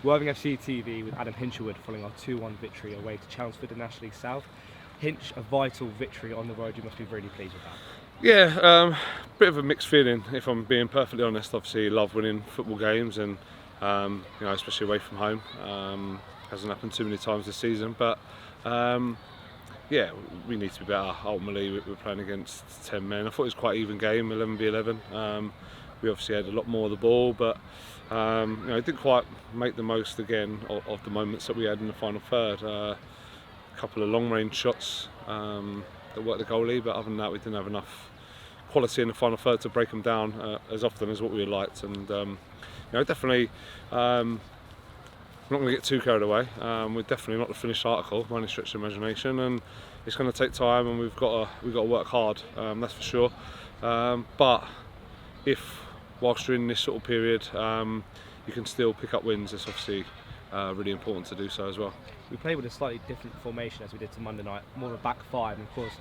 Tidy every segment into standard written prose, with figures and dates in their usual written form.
Worthing FC TV with Adam Hinshelwood following our 2-1 victory away to Chelmsford in National League South. Hinch, a vital victory on the road. You must be really pleased with that. Yeah, bit of a mixed feeling if I'm being perfectly honest. Obviously, love winning football games, and especially away from home. Hasn't happened too many times this season, but yeah, we need to be better. Ultimately, we're playing against 10 men. I thought it was quite an even game, 11v11. We obviously had a lot more of the ball, but didn't quite make the most again of the moments that we had in the final third. A couple of long-range shots that worked the goalie, but other than that, we didn't have enough quality in the final third to break them down as often as what we would liked. And definitely. We're not going to get too carried away. We're definitely not the finished article by any stretch of imagination, and it's going to take time, and we've got to work hard. That's for sure. But if whilst you're in this sort of period, you can still pick up wins, it's obviously really important to do so as well. We played with a slightly different formation as we did to Monday night, more of a back five, and of course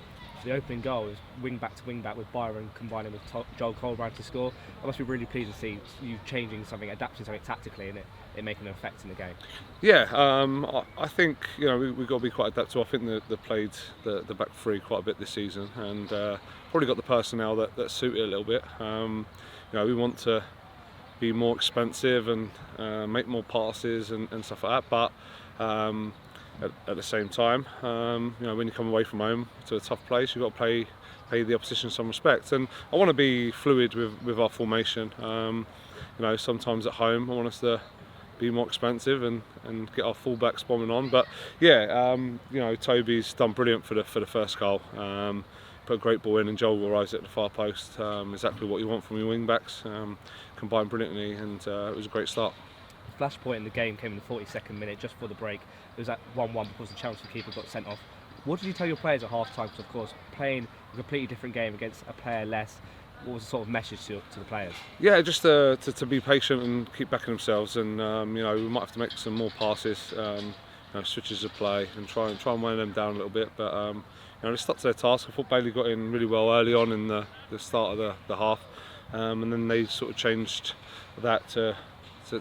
the opening goal was wing back to wing back with Byron combining with Joel Colbrand to score. I must be really pleased to see you changing something, adapting something tactically, and it making an effect in the game. Yeah, I think we've got to be quite adaptable. I think they played the back three quite a bit this season, and probably got the personnel that suit it a little bit. We want to be more expensive and make more passes and stuff like that, but at the same time, when you come away from home to a tough place, you've got to pay the opposition some respect. And I want to be fluid with our formation. Sometimes at home I want us to be more expensive and get our fullbacks bombing on. But yeah, Toby's done brilliant for the first goal. Put a great ball in, and Joel arrives at the far post. Exactly what you want from your wing backs. Combined brilliantly, and it was a great start. The flashpoint in the game came in the 42nd minute, just before the break. It was at 1-1 because the Chelmsford keeper got sent off. What did you tell your players at half time? Because of course, playing a completely different game against a player less, what was the sort of message to the players? Yeah, just to be patient and keep backing themselves, and we might have to make some more passes, switches of play, and try and weigh them down a little bit. But they stuck to their task. I thought Bailey got in really well early on in the start of the half, and then they sort of changed that to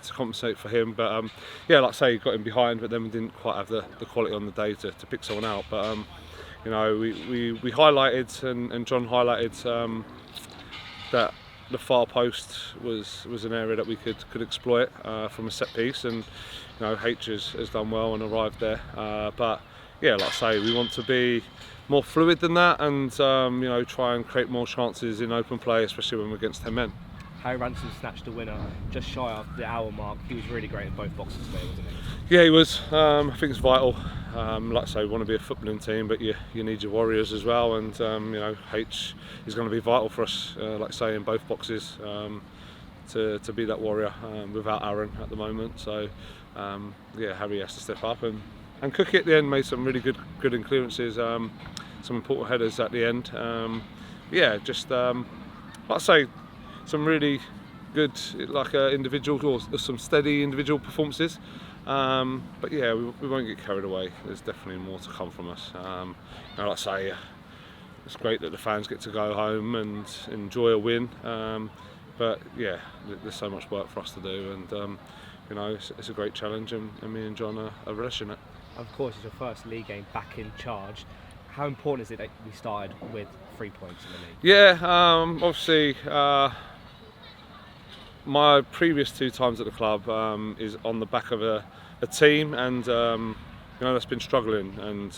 compensate for him. But like I say, got him behind, but then we didn't quite have the quality on the day to pick someone out. But we highlighted, and John highlighted that the far post was an area that we could exploit from a set piece, and H has done well and arrived there. But yeah, like I say, we want to be more fluid than that, and try and create more chances in open play, especially when we're against 10 men. Harry Ransom snatched the winner just shy of the hour mark. He was really great in both boxes today, wasn't he? Yeah, he was. I think it's vital. Like I say, we want to be a footballing team, but you need your warriors as well. And H is going to be vital for us, like I say, in both boxes, to be that warrior without Aaron at the moment. So Harry has to step up and Cookie at the end made some really good in clearances, some important headers at the end. Like I say, some really good, individual or some steady individual performances. But yeah, we won't get carried away. There's definitely more to come from us. Like I say, it's great that the fans get to go home and enjoy a win. But yeah, there's so much work for us to do, and it's a great challenge, and me and John are relishing it. Of course, it's your first league game back in charge. How important is it that we started with 3 points in the league? Yeah, obviously. My previous 2 times at the club is on the back of a team, and that's been struggling, and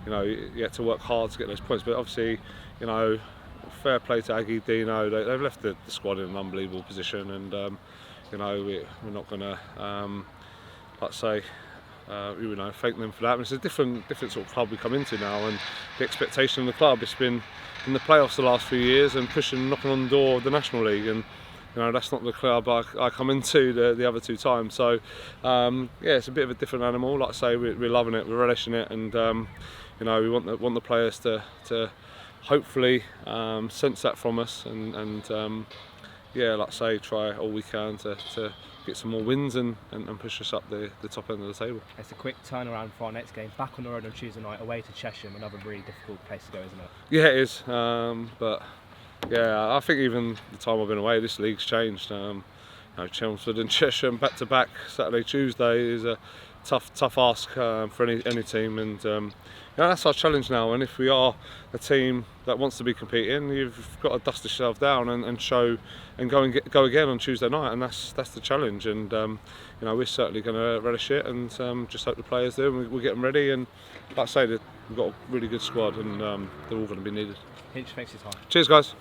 you had to work hard to get those points. But obviously, fair play to Aggie, Dino. They've left the squad in an unbelievable position, and we're not going to, like I say, thank them for that. It's a different sort of club we come into now, and the expectation of the club, it's been in the playoffs the last few years and knocking on the door of the National League, and that's not the club I come into the other 2 times. So it's a bit of a different animal. Like I say, we're loving it, we're relishing it, and we want the players to hopefully sense that from us, and like I say, try all we can to get some more wins and push us up the top end of the table. It's a quick turnaround for our next game, back on the road on Tuesday night away to Chesham, another really difficult place to go, isn't it? Yeah, it is, but yeah, I think even the time I've been away, this league's changed. Chelmsford and Chesham back to back Saturday, Tuesday is a tough ask for any team, and that's our challenge now. And if we are a team that wants to be competing, you've got to dust yourself down and show and go again on Tuesday night, and that's the challenge. And we're certainly going to relish it, and just hope the players do. And we'll get them ready. And like I say, we've got a really good squad, and they're all going to be needed. Hinch, thanks for your time. Cheers, guys.